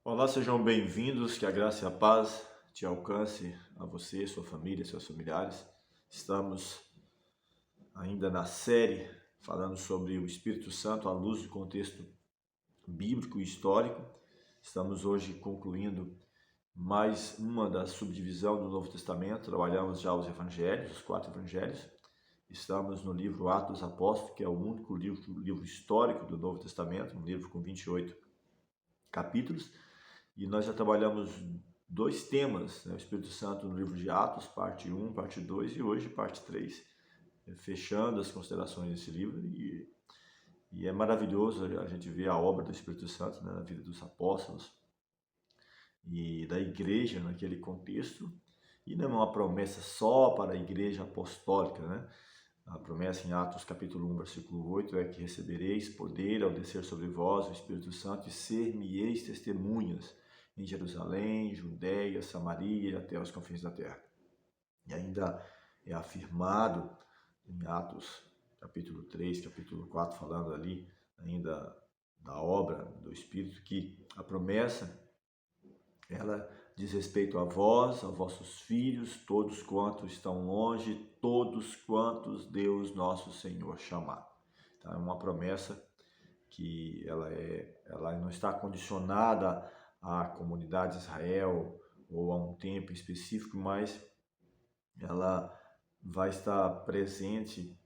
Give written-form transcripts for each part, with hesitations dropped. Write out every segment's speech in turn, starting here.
Olá, sejam bem-vindos, que a graça e a paz te alcance a você, sua família, seus familiares. Estamos ainda na série falando sobre o Espírito Santo à luz do contexto bíblico e histórico. Estamos hoje concluindo mais uma da subdivisão do Novo Testamento. Trabalhamos já os evangelhos, os 4 evangelhos. Estamos no livro Atos dos Apóstolos, que é o único livro histórico do Novo Testamento, um livro com 28 capítulos. E nós já trabalhamos dois temas, né? O Espírito Santo no livro de Atos, parte 1, parte 2 e hoje parte 3, fechando as considerações desse livro. E é maravilhoso a gente ver a obra do Espírito Santo, né, na vida dos apóstolos e da igreja naquele contexto. E não é uma promessa só para a igreja apostólica, né? A promessa em Atos capítulo 1, versículo 8 é que recebereis poder ao descer sobre vós o Espírito Santo e ser-me-eis testemunhas em Jerusalém, Judéia, Samaria e até os confins da terra. E ainda é afirmado em Atos capítulo 3, capítulo 4, falando ali ainda da obra do Espírito, que a promessa ela diz respeito a vós, a vossos filhos, todos quantos estão longe, todos quantos Deus nosso Senhor chamar. Então, é uma promessa que ela não está condicionada à comunidade de Israel ou a um tempo específico, mas ela vai estar presente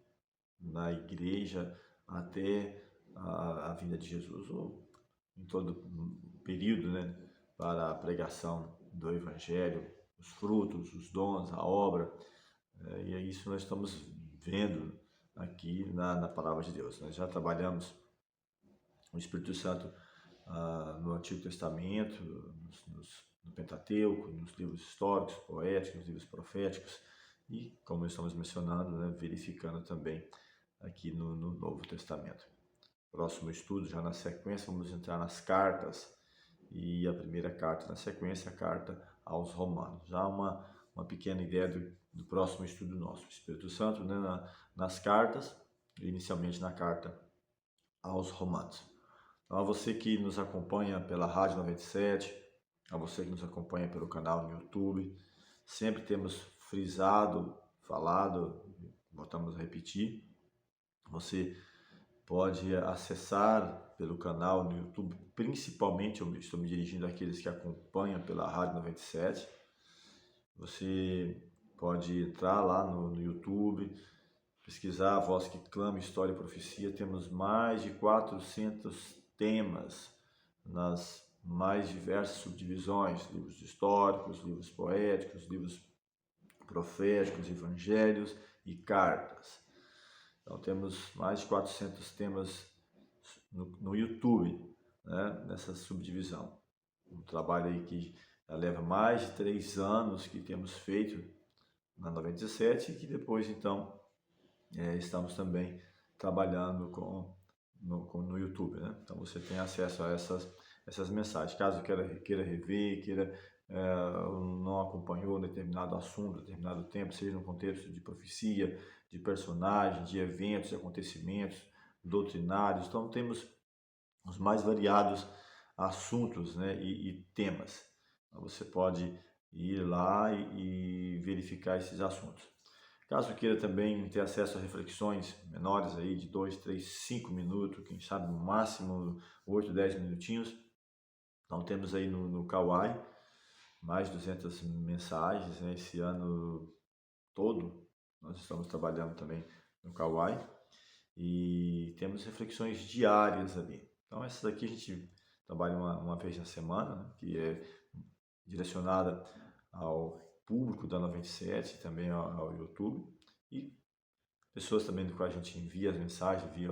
na igreja até a vinda de Jesus, ou em todo o período, né, para a pregação do Evangelho, os frutos, os dons, a obra, e é isso que nós estamos vendo aqui na palavra de Deus. Nós já trabalhamos o Espírito Santo no Antigo Testamento, no Pentateuco, nos livros históricos, poéticos, nos livros proféticos e, como estamos mencionando, né, verificando também aqui no Novo Testamento. Próximo estudo, já na sequência, vamos entrar nas cartas e a primeira carta na sequência, a carta aos Romanos. Já uma pequena ideia do próximo estudo nosso. O Espírito Santo, né, nas cartas, inicialmente na carta aos Romanos. Então, a você que nos acompanha pela Rádio 97, a você que nos acompanha pelo canal no YouTube, sempre temos frisado, falado, voltamos a repetir, você pode acessar pelo canal no YouTube, principalmente eu estou me dirigindo àqueles que acompanham pela Rádio 97. Você pode entrar lá no YouTube, pesquisar A Voz que Clama, História e Profecia. Temos mais de 400 temas nas mais diversas subdivisões, livros históricos, livros poéticos, livros proféticos, evangelhos e cartas. Então temos mais de 400 temas no YouTube, né, nessa subdivisão. Um trabalho aí que já leva mais de 3 anos que temos feito na 97 e que depois então estamos também trabalhando no YouTube, né? Então você tem acesso a essas mensagens. Caso queira rever, não acompanhou determinado assunto, determinado tempo, seja no contexto de profecia, de personagens, de eventos, de acontecimentos doutrinários. Então temos os mais variados assuntos, né, e temas. Então, você pode ir lá e verificar esses assuntos. Caso queira também ter acesso a reflexões menores aí de 2, 3, 5 minutos, quem sabe no máximo 8, 10 minutinhos. Então temos aí no Kawai mais de 200 mensagens, né, esse ano todo. Nós estamos trabalhando também no Kawai e temos reflexões diárias ali. Então essa daqui a gente trabalha uma vez na semana, né, que é direcionada ao público da 97, também ao YouTube, e pessoas também do qual a gente envia as mensagens via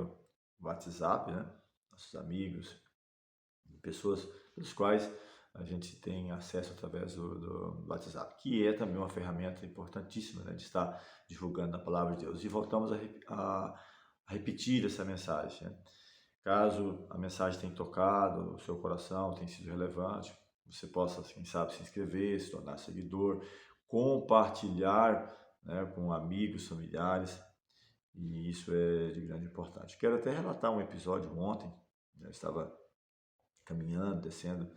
WhatsApp, né? Nossos amigos, pessoas pelos quais a gente tem acesso através do WhatsApp, que é também uma ferramenta importantíssima, né, de estar divulgando a palavra de Deus. E voltamos a repetir essa mensagem, né? Caso a mensagem tenha tocado o seu coração, tenha sido relevante, você possa, quem sabe, se inscrever, se tornar seguidor, compartilhar, né, com amigos, familiares, e isso é de grande importância. Quero até relatar um episódio ontem, eu estava caminhando, descendo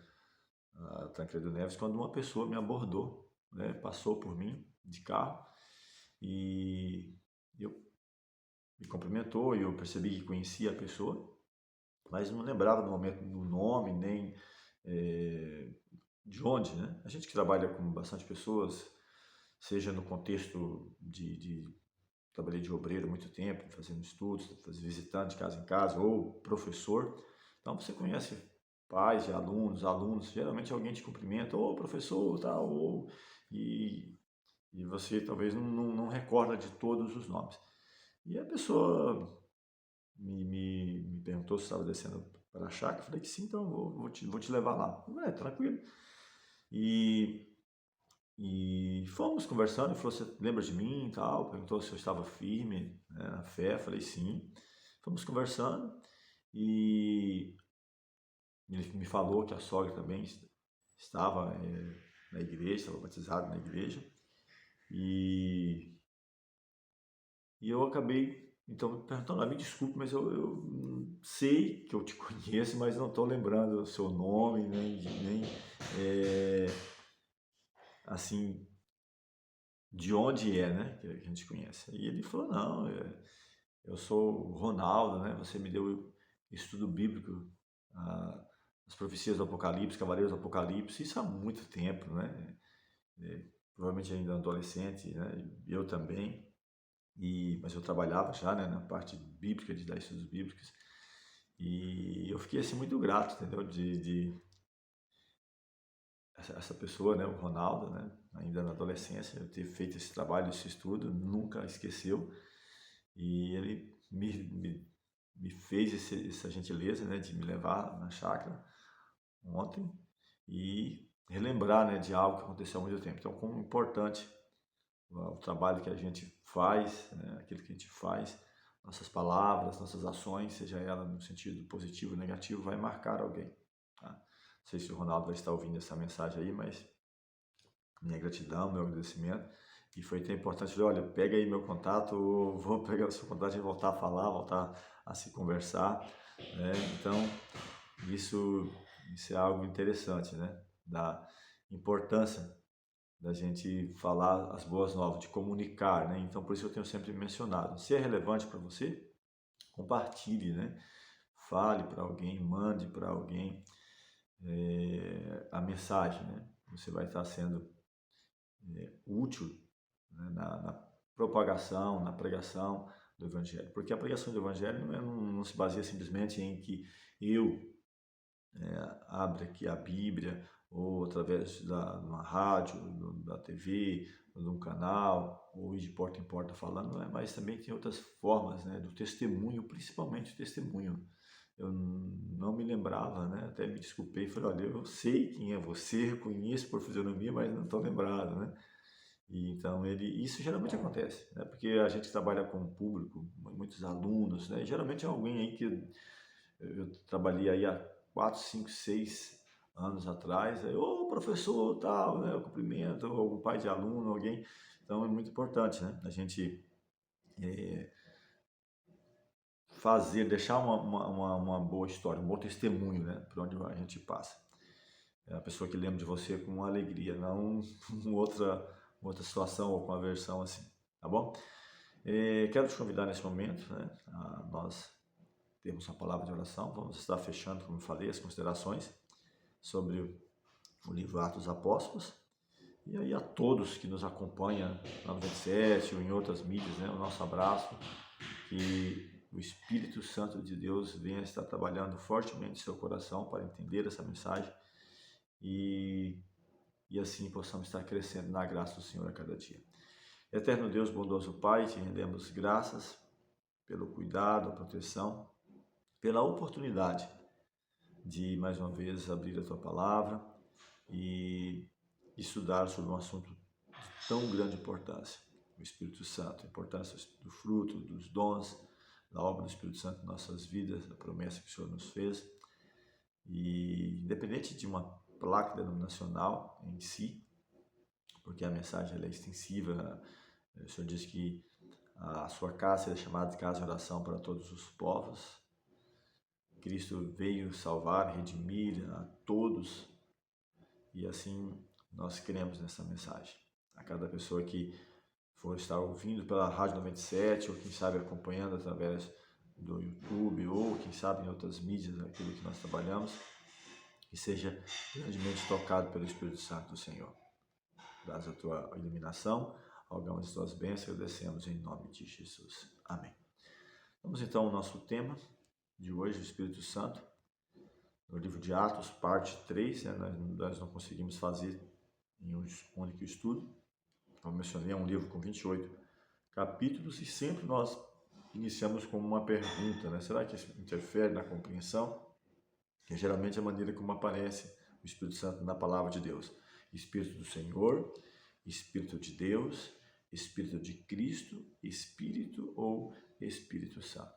a Tancredo Neves, quando uma pessoa me abordou, né, passou por mim de carro e eu me cumprimentou e eu percebi que conhecia a pessoa, mas não lembrava no momento do nome, nem de onde, né? A gente que trabalha com bastante pessoas, seja no contexto trabalhei de obreiro há muito tempo, fazendo estudos, visitando de casa em casa, ou professor, então você conhece pais de alunos, geralmente alguém te cumprimenta, ô professor, tal, e você talvez não recorda de todos os nomes. E a pessoa me perguntou se estava descendo para a chácara, eu falei que sim, então vou te levar lá. Tranquilo. E, e fomos conversando, ele falou, você lembra de mim e tal? Perguntou se eu estava firme, né, na fé, eu falei sim. Fomos conversando e ele me falou que a sogra também estava na igreja, estava batizada na igreja. E eu acabei, então, perguntando, me desculpe, mas eu sei que eu te conheço, mas não estou lembrando o seu nome, nem assim, de onde é, né, que a gente conhece. E ele falou, não, eu sou o Ronaldo, né, você me deu estudo bíblico, as profecias do Apocalipse, Cavaleiros do Apocalipse, isso há muito tempo, né, provavelmente ainda adolescente, né, eu também. Mas eu trabalhava já, né, na parte bíblica, de dar estudos bíblicos, e eu fiquei assim muito grato, entendeu, de essa pessoa, né, o Ronaldo, né, ainda na adolescência, eu ter feito esse trabalho, esse estudo, nunca esqueceu, e ele me fez essa gentileza, né, de me levar na chácara ontem e relembrar, né, de algo que aconteceu há muito tempo. Então, como importante o trabalho que a gente faz, né, aquilo que a gente faz, nossas palavras, nossas ações, seja ela no sentido positivo ou negativo, vai marcar alguém. Tá? Não sei se o Ronaldo vai estar ouvindo essa mensagem aí, mas minha gratidão, meu agradecimento. E foi tão importante, olha, pega aí meu contato, vou pegar o seu contato e voltar a falar, voltar a se conversar. Né? Então, isso é algo interessante, né? Da importância da gente falar as boas novas, de comunicar, né? Então, por isso eu tenho sempre mencionado. Se é relevante para você, compartilhe, né? Fale para alguém, mande para alguém a mensagem, né? Você vai estar sendo útil, né? Na propagação, na pregação do Evangelho. Porque a pregação do Evangelho não se baseia simplesmente em que eu abra aqui a Bíblia ou através de uma rádio, da TV, de um canal, ou ir de porta em porta falando, né? Mas também tem outras formas, né? Do testemunho, principalmente o testemunho. Eu não me lembrava, né? Até me desculpei, falei, olha, eu sei quem é você, conheço por fisionomia, mas não estou lembrado, né? E então isso geralmente acontece, né? Porque a gente trabalha com o público, muitos alunos, né? E geralmente é alguém aí que eu trabalhei aí há 4, 5, 6 anos atrás, aí, ô professor, tal, né, eu cumprimento, algum pai de aluno, alguém, então é muito importante, né, a gente deixar uma boa história, um bom testemunho, né, por onde a gente passa. É a pessoa que lembra de você com alegria, não outra situação ou com aversão assim, tá bom? Quero te convidar nesse momento, né, a nós temos uma palavra de oração, vamos estar fechando, como eu falei, as considerações sobre o livro Atos dos Apóstolos. E aí a todos que nos acompanham lá no 27 ou em outras mídias, né, o nosso abraço, que o Espírito Santo de Deus venha estar trabalhando fortemente em seu coração para entender essa mensagem e assim possamos estar crescendo na graça do Senhor a cada dia. Eterno Deus, bondoso Pai, te rendemos graças pelo cuidado, a proteção, pela oportunidade de mais uma vez abrir a tua palavra e estudar sobre um assunto de tão grande importância, o Espírito Santo, a importância do fruto, dos dons, da obra do Espírito Santo em nossas vidas, a promessa que o Senhor nos fez. E independente de uma placa denominacional em si, porque a mensagem é extensiva, o Senhor diz que a sua casa é chamada de casa de oração para todos os povos. Cristo veio salvar, redimir a todos e assim nós cremos nessa mensagem. A cada pessoa que for estar ouvindo pela Rádio 97, ou quem sabe acompanhando através do YouTube, ou quem sabe em outras mídias, aquilo que nós trabalhamos, que seja grandemente tocado pelo Espírito Santo do Senhor. Dás a tua iluminação, rogamos as tuas bênçãos e agradecemos em nome de Jesus. Amém. Vamos então ao nosso tema de hoje, o Espírito Santo, no livro de Atos, parte 3, nós não conseguimos fazer em um único estudo. Como mencionei, é um livro com 28 capítulos e sempre nós iniciamos com uma pergunta, Será que isso interfere na compreensão? Que é geralmente a maneira como aparece o Espírito Santo na palavra de Deus. Espírito do Senhor, Espírito de Deus, Espírito de Cristo, Espírito ou Espírito Santo.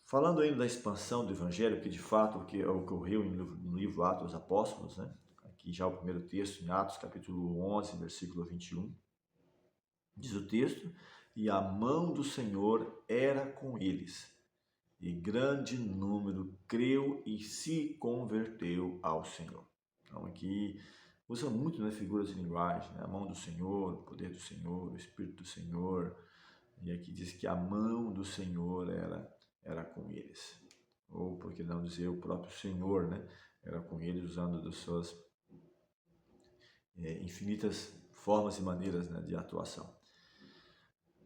Falando ainda da expansão do Evangelho, que de fato ocorreu no livro Atos dos Apóstolos, aqui já o primeiro texto, em Atos capítulo 11, versículo 21, diz o texto: e a mão do Senhor era com eles, e grande número creu e se converteu ao Senhor. Então aqui usa muito figuras de linguagem, a mão do Senhor, o poder do Senhor, o Espírito do Senhor, e aqui diz que a mão do Senhor era com eles, ou por que não dizer o próprio Senhor, era com eles, usando das suas infinitas formas e maneiras de atuação.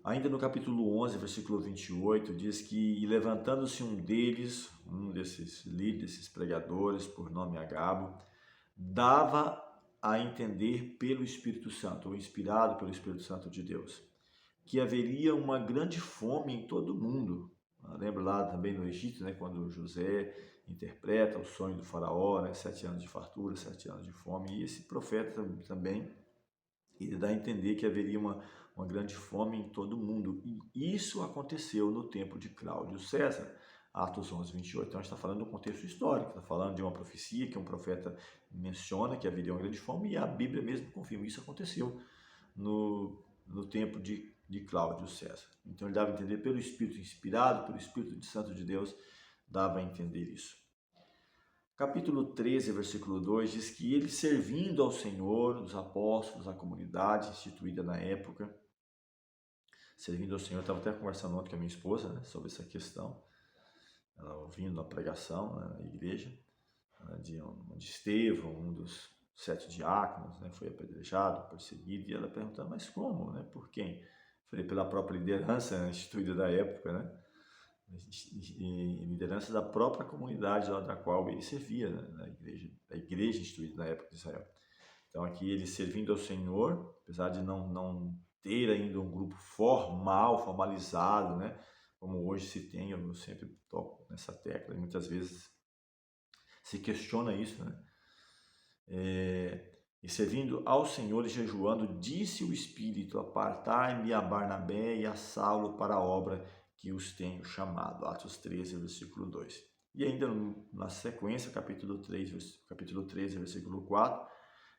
Ainda no capítulo 11, versículo 28, diz que, e levantando-se um deles, um desses líderes, desses pregadores, por nome Agabo, dava a entender pelo Espírito Santo, ou inspirado pelo Espírito Santo de Deus, que haveria uma grande fome em todo o mundo. Lembra lá também no Egito, quando José interpreta o sonho do faraó, 7 anos de fartura, 7 anos de fome, e esse profeta também, ele dá a entender que haveria uma grande fome em todo o mundo. E isso aconteceu no tempo de Cláudio César, Atos 11, 28. Então, a gente está falando de um contexto histórico, está falando de uma profecia que um profeta menciona que haveria uma grande fome, e a Bíblia mesmo confirma. Isso aconteceu no tempo de Cláudio César. Então, ele dava a entender pelo Espírito inspirado, pelo Espírito Santo de Deus, dava a entender isso. Capítulo 13, versículo 2, diz que ele, servindo ao Senhor, os apóstolos, a comunidade instituída na época, servindo ao Senhor, eu estava até conversando ontem com a minha esposa sobre essa questão, ela ouvindo a pregação na igreja, de Estevão, um dos 7 diáconos, foi apedrejado, perseguido, e ela perguntando, mas como, por quem? Falei, pela própria liderança instituída da época, liderança da própria comunidade da qual ele servia, a igreja instituída na época de Israel. Então aqui ele servindo ao Senhor, apesar de não ter ainda um grupo formalizado, como hoje se tem, eu sempre toco nessa tecla, e muitas vezes se questiona isso, e servindo ao Senhor e jejuando, disse o Espírito, apartai-me a Barnabé e a Saulo para a obra que os tenho chamado. Atos 13, versículo 2. E ainda na sequência, capítulo 13, versículo 4,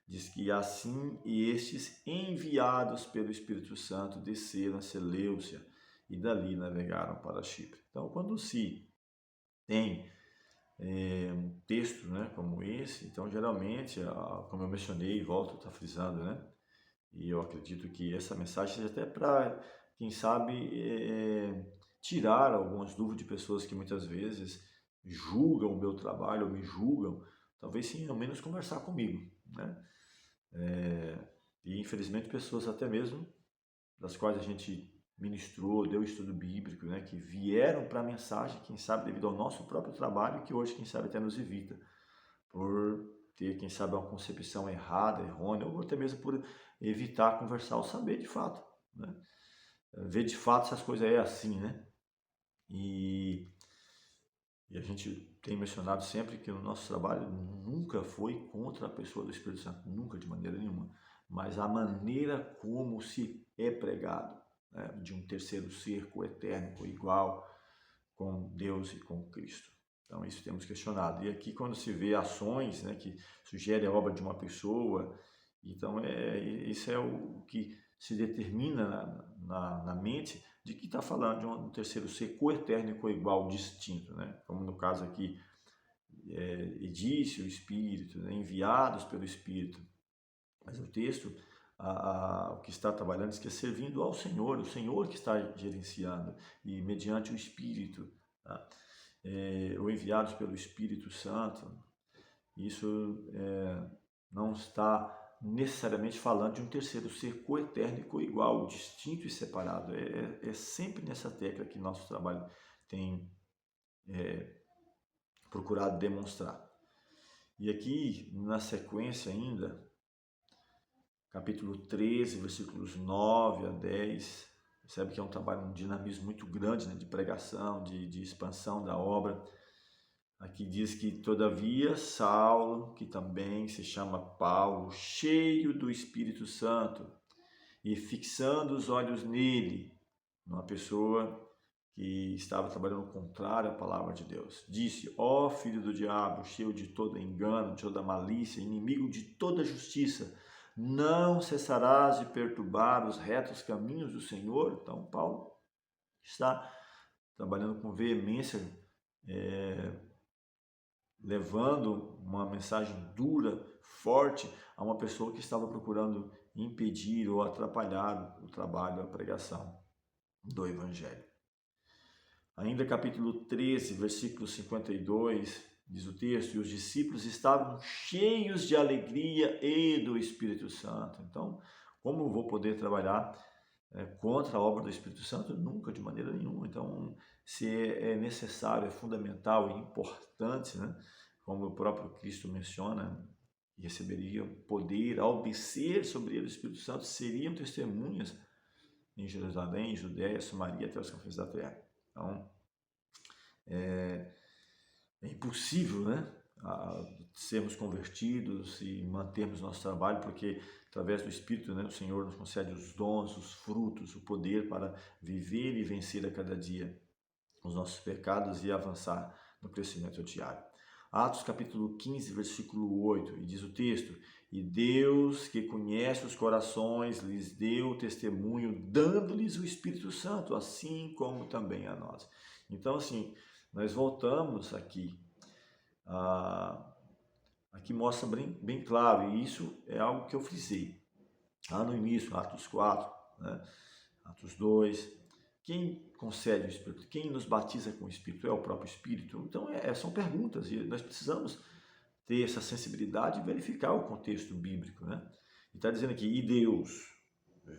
diz que assim e estes, enviados pelo Espírito Santo, desceram a Seleucia e dali navegaram para Chipre. Então, quando se tem um texto como esse, então geralmente, como eu mencionei e volto a estar frisando, e eu acredito que essa mensagem seja até para, quem sabe, tirar algumas dúvidas de pessoas que muitas vezes julgam o meu trabalho ou me julgam, talvez sim, ao menos conversar comigo, e infelizmente pessoas até mesmo das quais a gente ministrou, deu estudo bíblico, que vieram para a mensagem, quem sabe devido ao nosso próprio trabalho, que hoje quem sabe até nos evita, por ter, quem sabe, uma concepção errada, errônea, ou até mesmo por evitar conversar ou saber de fato, ver de fato se as coisas é assim, E a gente tem mencionado sempre que o nosso trabalho nunca foi contra a pessoa do Espírito Santo, nunca, de maneira nenhuma, mas a maneira como se é pregado, de um terceiro ser coeterno, coigual com Deus e com Cristo. Então, isso temos questionado. E aqui, quando se vê ações que sugerem a obra de uma pessoa, então isso é o que se determina na mente de que está falando de um terceiro ser coeterno e coigual distinto, como no caso aqui e disse o Espírito, né, enviados pelo Espírito. Mas o texto, o que está trabalhando diz que é servindo ao Senhor, o Senhor que está gerenciando, e mediante o Espírito, tá? Ou enviados pelo Espírito Santo. Isso não está necessariamente falando de um terceiro ser coeterno e coigual, distinto e separado. É sempre nessa tecla que nosso trabalho tem procurado demonstrar. E aqui, na sequência ainda, capítulo 13, versículos 9 a 10, percebe que é um trabalho, um dinamismo muito grande, né, de pregação, de expansão da obra. Aqui diz que, todavia, Saulo, que também se chama Paulo, cheio do Espírito Santo, e fixando os olhos nele, uma pessoa que estava trabalhando contrário à palavra de Deus, disse: ó filho do diabo, cheio de todo engano, de toda malícia, inimigo de toda justiça, não cessarás de perturbar os retos caminhos do Senhor? Então, Paulo está trabalhando com veemência, levando uma mensagem dura, forte, a uma pessoa que estava procurando impedir ou atrapalhar o trabalho, a pregação do Evangelho. Ainda capítulo 13, versículo 52, diz o texto: e os discípulos estavam cheios de alegria e do Espírito Santo. Então, como eu vou poder trabalhar contra a obra do Espírito Santo? Nunca, de maneira nenhuma. Então, se é necessário, é fundamental e importante, né? Como o próprio Cristo menciona, receberia poder ao descer sobre ele o Espírito Santo, seriam testemunhas em Jerusalém, Judéia, Samaria, até os confins da terra. Então, é impossível, né, sermos convertidos e mantermos nosso trabalho, porque através do Espírito, né, o Senhor nos concede os dons, os frutos, o poder para viver e vencer a cada dia os nossos pecados e avançar no crescimento diário. Atos capítulo 15, versículo 8, e diz o texto: e Deus, que conhece os corações, lhes deu testemunho, dando-lhes o Espírito Santo, assim como também a nós. Então, assim, nós voltamos aqui, aqui mostra bem claro, e isso é algo que eu frisei lá no início, Atos 4, né? Atos 2, quem concede o Espírito? Quem nos batiza com o Espírito? É o próprio Espírito? Então, são perguntas e nós precisamos ter essa sensibilidade e verificar o contexto bíblico, né? E está dizendo aqui: e Deus,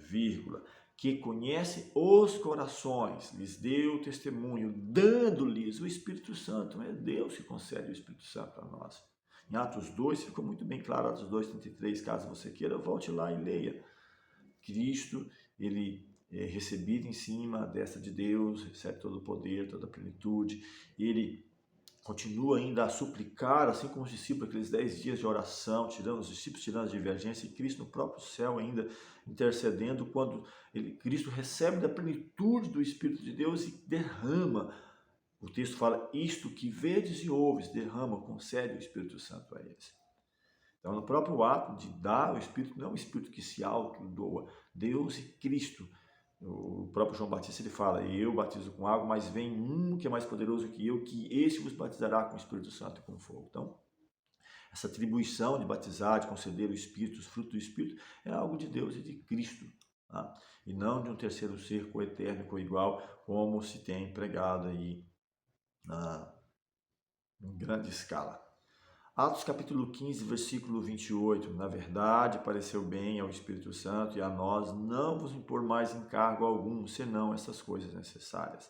vírgula, que conhece os corações, lhes deu testemunho, dando-lhes o Espírito Santo. É Deus que concede o Espírito Santo a nós. Em Atos 2 ficou muito bem claro, Atos 2:33, caso você queira, volte lá e leia. Cristo, ele é recebido em cima da destra de Deus, recebe todo o poder, toda a plenitude. Ele continua ainda a suplicar, assim como os discípulos, aqueles 10 dias de oração, os discípulos tirando a divergência, e Cristo no próprio céu ainda intercedendo, quando Cristo recebe da plenitude do Espírito de Deus e derrama. O texto fala: isto que vedes e ouves, derrama, concede o Espírito Santo a eles. Então, no próprio ato de dar o Espírito, não é um Espírito que se auto-doa. Deus e Cristo. O próprio João Batista, ele fala: eu batizo com água, mas vem um que é mais poderoso que eu, que esse vos batizará com o Espírito Santo e com fogo. Então, essa atribuição de batizar, de conceder o Espírito, os frutos do Espírito, é algo de Deus e de Cristo, tá? E não de um terceiro ser coeterno, coigual, como se tem pregado aí em grande escala. Atos capítulo 15, versículo 28, na verdade pareceu bem ao Espírito Santo e a nós não vos impor mais encargo algum, senão essas coisas necessárias.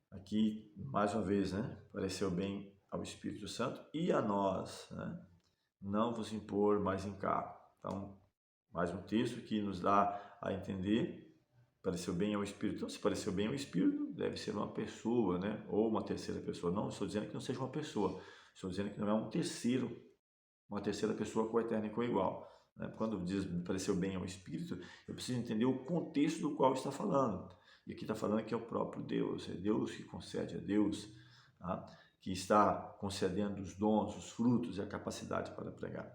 Aqui, mais uma vez, né, pareceu bem ao Espírito Santo e a nós, né, não vos impor mais encargo. Então, mais um texto que nos dá a entender, pareceu bem ao Espírito. Então, se pareceu bem ao Espírito, deve ser uma pessoa, né, ou uma terceira pessoa. Não estou dizendo que não seja uma pessoa, estou dizendo que não é uma terceira pessoa coeterna e coigual. Quando diz pareceu bem ao Espírito, eu preciso entender o contexto do qual está falando. E aqui está falando que é o próprio Deus, é Deus que concede, é Deus, tá, que está concedendo os dons, os frutos e a capacidade para pregar.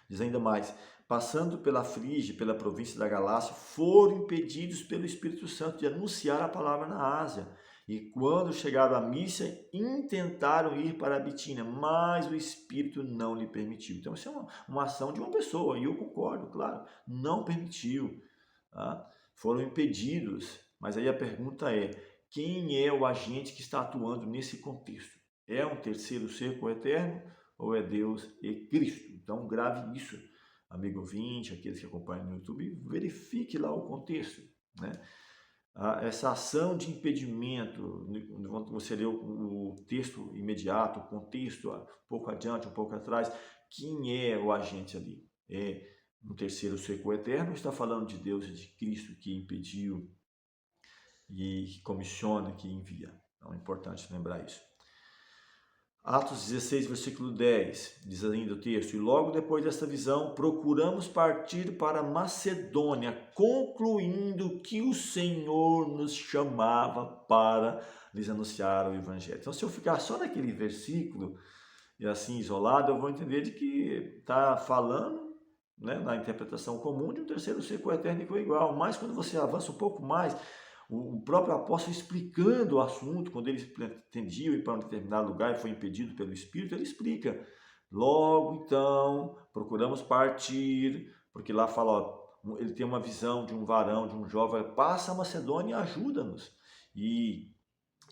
Diz ainda mais: passando pela Frígia, pela província da Galácia, foram impedidos pelo Espírito Santo de anunciar a palavra na Ásia. E quando chegaram à Mísia, intentaram ir para a Bitínia, mas o Espírito não lhe permitiu. Então, isso é uma ação de uma pessoa, e eu concordo, claro, não permitiu. Tá? Foram impedidos, mas aí a pergunta é, quem é o agente que está atuando nesse contexto? É um terceiro ser coeterno ou é Deus e Cristo? Então, grave isso, amigo ouvinte, aqueles que acompanham no YouTube, verifique lá o contexto, né? Essa ação de impedimento, quando você lê o texto imediato, o contexto, um pouco adiante, um pouco atrás, quem é o agente ali? É um terceiro ser coeterno, está falando de Deus e de Cristo que impediu e que comissiona, que envia. Então é importante lembrar isso. Atos 16, versículo 10, diz ainda o texto, e logo depois desta visão, procuramos partir para Macedônia, concluindo que o Senhor nos chamava para lhes anunciar o Evangelho. Então, se eu ficar só naquele versículo, e assim isolado, eu vou entender de que está falando, né, na interpretação comum, de um terceiro ser coeterno e igual. Mas quando você avança um pouco mais, o próprio apóstolo explicando o assunto, quando ele pretendia ir para um determinado lugar e foi impedido pelo Espírito, ele explica. Logo então, procuramos partir, porque lá fala, ó, ele tem uma visão de um varão, de um jovem, passa a Macedônia e ajuda-nos. E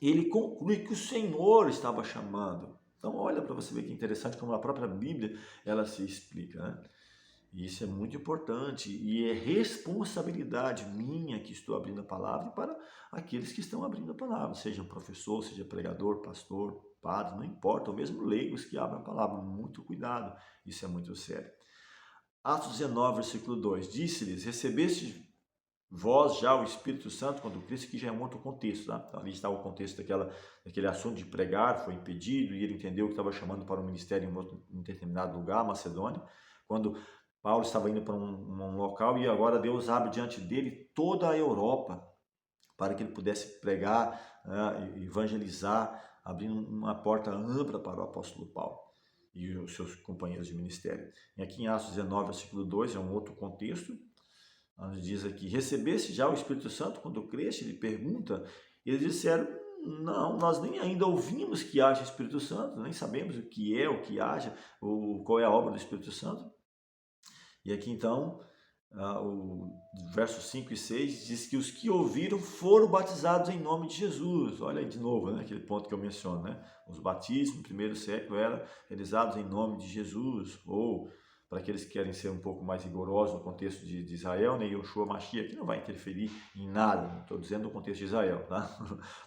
ele conclui que o Senhor estava chamando. Então olha para você ver que interessante como a própria Bíblia ela se explica, né? E isso é muito importante e é responsabilidade minha que estou abrindo a palavra e para aqueles que estão abrindo a palavra, seja professor, seja pregador, pastor, padre, não importa, ou mesmo leigos que abrem a palavra, muito cuidado, isso é muito sério. Atos 19, versículo 2, disse-lhes, recebeste vós já o Espírito Santo quando Cristo, que já é um outro contexto, tá? Então, ali está o contexto daquele assunto de pregar, foi impedido e ele entendeu que estava chamando para um ministério em um determinado lugar, Macedônia, quando Paulo estava indo para um local e agora Deus abre diante dele toda a Europa para que ele pudesse pregar, evangelizar, abrindo uma porta ampla para o apóstolo Paulo e os seus companheiros de ministério. E aqui em Atos 19, versículo 2, é um outro contexto, onde diz aqui, recebeste já o Espírito Santo quando creste? Ele pergunta, e eles disseram, não, nós nem ainda ouvimos que haja Espírito Santo, nem sabemos o que haja, qual é a obra do Espírito Santo. E aqui então, o versos 5 e 6 diz que os que ouviram foram batizados em nome de Jesus. Olha aí de novo, né, aquele ponto que eu menciono, né? Os batismos no primeiro século eram realizados em nome de Jesus, ou para aqueles que querem ser um pouco mais rigorosos no contexto de Israel, né, Yoshua Mashiach, que não vai interferir em nada, não estou dizendo no contexto de Israel, tá?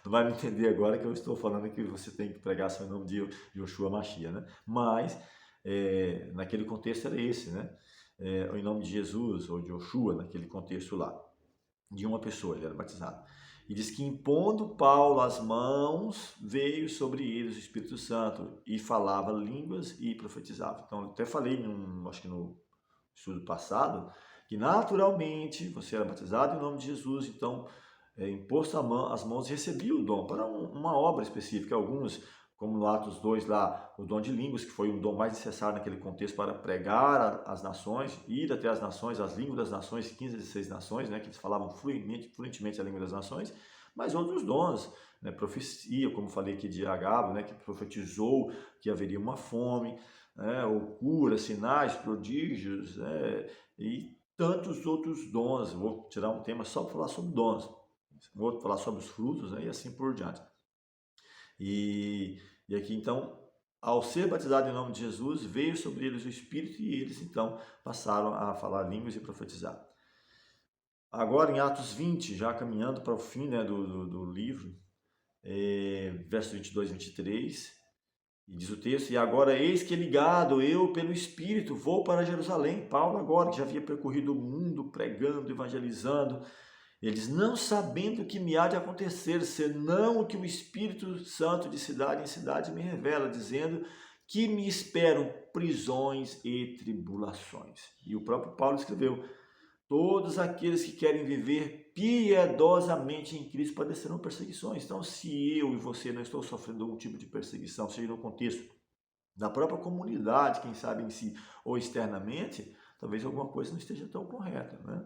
Não vai me entender agora que eu estou falando que você tem que pregar seu nome de Yoshua Mashiach, né? Mas, naquele contexto era esse, né? Em nome de Jesus ou de Yoshua, naquele contexto lá, de uma pessoa, ele era batizado. E diz que impondo Paulo as mãos, veio sobre eles o Espírito Santo e falava línguas e profetizava. Então, eu até falei, acho que no estudo passado, que naturalmente você era batizado em nome de Jesus, então imposto as mãos e recebia o dom para uma obra específica. Alguns, como no Atos 2 lá, o dom de línguas, que foi um dom mais necessário naquele contexto para pregar as nações, ir até as nações, as línguas das nações, 15 a 16 nações, né, que eles falavam fluentemente a língua das nações, mas outros dons, né, profecia, como falei aqui de Agabo, né, que profetizou que haveria uma fome, né, ou cura, sinais, prodígios, né, e tantos outros dons. Vou tirar um tema só para falar sobre dons, vou falar sobre os frutos, né, e assim por diante. E aqui então, ao ser batizado em nome de Jesus, veio sobre eles o Espírito e eles então passaram a falar línguas e profetizar. Agora em Atos 20, já caminhando para o fim, né, do livro, versos 22 e 23, e diz o texto, e agora eis que ligado eu pelo Espírito vou para Jerusalém. Paulo agora, que já havia percorrido o mundo pregando, evangelizando, eles não sabendo o que me há de acontecer, senão o que o Espírito Santo de cidade em cidade me revela, dizendo que me esperam prisões e tribulações. E o próprio Paulo escreveu, todos aqueles que querem viver piedosamente em Cristo padecerão perseguições. Então, se eu e você não estamos sofrendo algum tipo de perseguição, seja no contexto da própria comunidade, quem sabe em si, ou externamente, talvez alguma coisa não esteja tão correta, né?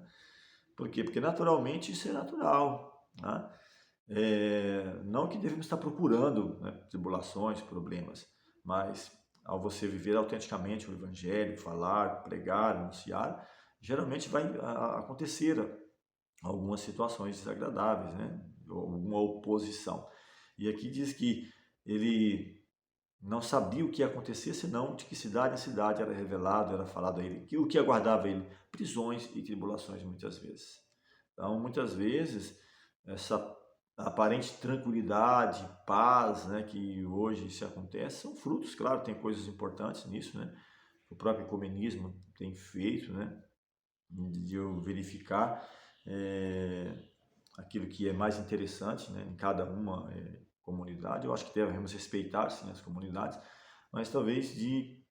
Por quê? Porque naturalmente isso é natural, né? Não que devemos estar procurando, né, tribulações, problemas, mas ao você viver autenticamente o Evangelho, falar, pregar, anunciar, geralmente vai acontecer algumas situações desagradáveis, né? Alguma oposição. E aqui diz que ele não sabia o que ia acontecer, senão de que cidade em cidade era revelado, era falado a ele, que o que aguardava ele, prisões e tribulações muitas vezes. Então, muitas vezes, essa aparente tranquilidade, paz, né, que hoje se acontece, são frutos, claro, tem coisas importantes nisso, né? O próprio ecumenismo tem feito, né, de eu verificar é, aquilo que é mais interessante, né, em cada uma comunidade. Eu acho que devemos respeitar, sim, as comunidades, mas talvez de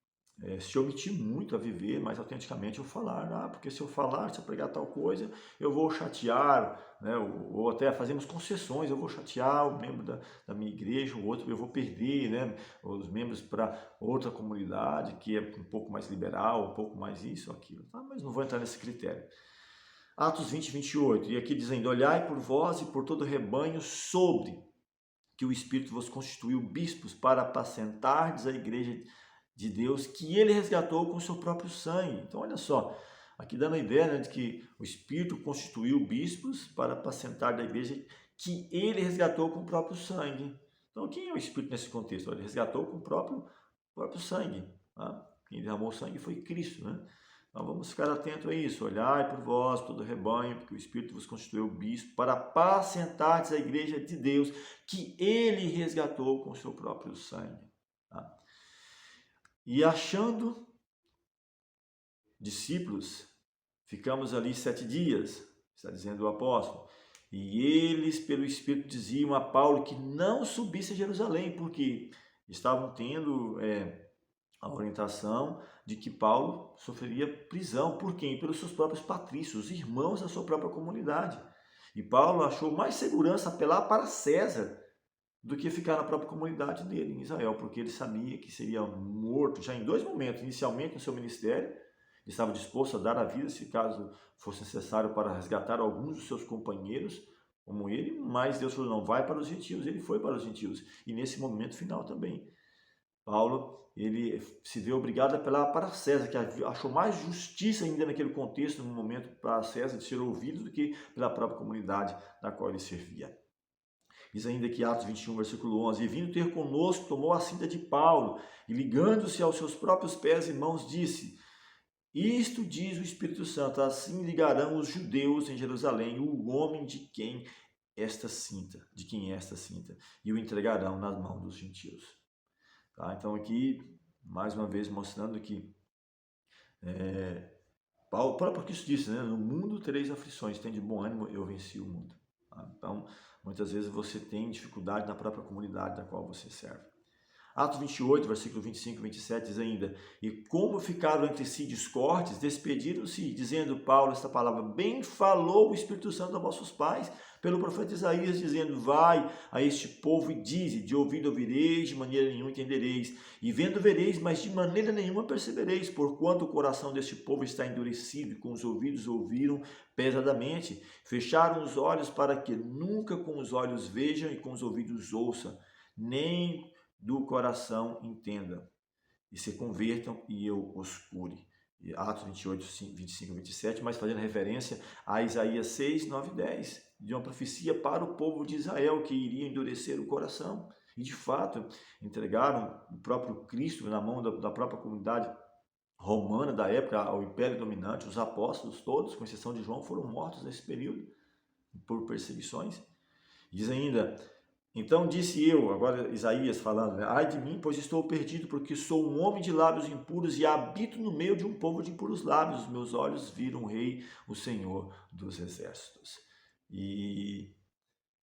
se omitir muito a viver mais autenticamente, eu falar, porque se eu falar, se eu pregar tal coisa, eu vou chatear, né, ou até fazemos concessões, eu vou chatear o membro da minha igreja, o outro, eu vou perder, né, os membros para outra comunidade que é um pouco mais liberal, um pouco mais isso, aquilo, tá? Mas não vou entrar nesse critério. Atos 20, 28, e aqui dizendo, olhai por vós e por todo o rebanho sobre que o Espírito vos constituiu bispos para apacentardes a igreja de Deus que ele resgatou com o seu próprio sangue. Então, olha só, aqui dando a ideia, né, de que o Espírito constituiu bispos para apacentar da igreja que ele resgatou com o próprio sangue. Então, quem é o Espírito nesse contexto? Ele resgatou com o próprio sangue. Tá? Quem derramou o sangue foi Cristo, né? Então vamos ficar atentos a isso. Olhai por vós, todo o rebanho, porque o Espírito vos constituiu bispo para apacentardes a igreja de Deus, que ele resgatou com o seu próprio sangue. Tá? E achando discípulos, ficamos ali 7 dias, está dizendo o apóstolo. E eles, pelo Espírito, diziam a Paulo que não subisse a Jerusalém, porque estavam tendo a orientação de que Paulo sofreria prisão. Por quem? Pelos seus próprios patrícios, os irmãos da sua própria comunidade. E Paulo achou mais segurança apelar para César do que ficar na própria comunidade dele, em Israel, porque ele sabia que seria morto já em 2 momentos. Inicialmente no seu ministério, ele estava disposto a dar a vida se caso fosse necessário para resgatar alguns dos seus companheiros, como ele, mas Deus falou, não, vai para os gentios. Ele foi para os gentios. E nesse momento final também, Paulo, ele se vê obrigado a apelar para César, que achou mais justiça ainda naquele contexto, no momento, para César de ser ouvido do que pela própria comunidade na qual ele servia. Diz ainda que Atos 21, versículo 11, e vindo ter conosco, tomou a cinta de Paulo, e ligando-se aos seus próprios pés e mãos, disse, isto diz o Espírito Santo, assim ligarão os judeus em Jerusalém o homem de quem é esta cinta, e o entregarão nas mãos dos gentios. Tá? Então aqui, mais uma vez, mostrando que Paulo, o próprio Cristo disse, né? No mundo tereis aflições, tem de bom ânimo, eu venci o mundo. Tá? Então, muitas vezes você tem dificuldade na própria comunidade da qual você serve. Atos 28, versículo 25 e 27 diz ainda, e como ficaram entre si discordes, despediram-se, dizendo Paulo esta palavra, bem falou o Espírito Santo a vossos pais, pelo profeta Isaías, dizendo, vai a este povo e dize, de ouvido ouvireis, de maneira nenhuma entendereis, e vendo vereis, mas de maneira nenhuma percebereis, porquanto o coração deste povo está endurecido, e com os ouvidos ouviram pesadamente, fecharam os olhos para que nunca com os olhos vejam e com os ouvidos ouçam, nem do coração entendam, e se convertam e eu os cure. Atos 28, 25 e 27, mas fazendo referência a Isaías 6, 9 e 10, de uma profecia para o povo de Israel que iria endurecer o coração. E de fato, entregaram o próprio Cristo na mão da própria comunidade romana da época, ao império dominante. Os apóstolos todos, com exceção de João, foram mortos nesse período por perseguições. Diz ainda, então disse eu, agora Isaías falando, né? Ai de mim, pois estou perdido, porque sou um homem de lábios impuros e habito no meio de um povo de impuros lábios. Os meus olhos viram o Rei, o Senhor dos Exércitos. E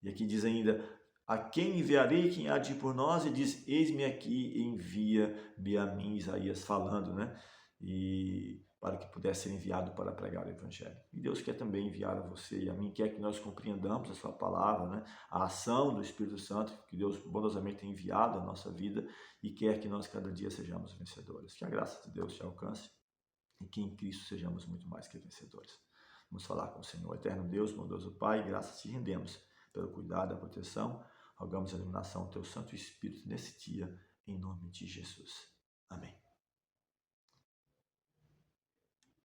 aqui diz ainda, a quem enviarei, quem há de ir por nós? E diz, eis-me aqui, envia-me a mim, Isaías falando, né? E para que pudesse ser enviado para pregar o Evangelho. E Deus quer também enviar a você e a mim, quer que nós compreendamos a sua palavra, né? A ação do Espírito Santo, que Deus bondosamente tem enviado à nossa vida e quer que nós cada dia sejamos vencedores. Que a graça de Deus te alcance e que em Cristo sejamos muito mais que vencedores. Vamos falar com o Senhor. Eterno Deus, bondoso Pai, graças te rendemos pelo cuidado, a proteção. Rogamos a iluminação do Teu Santo Espírito nesse dia, em nome de Jesus. Amém.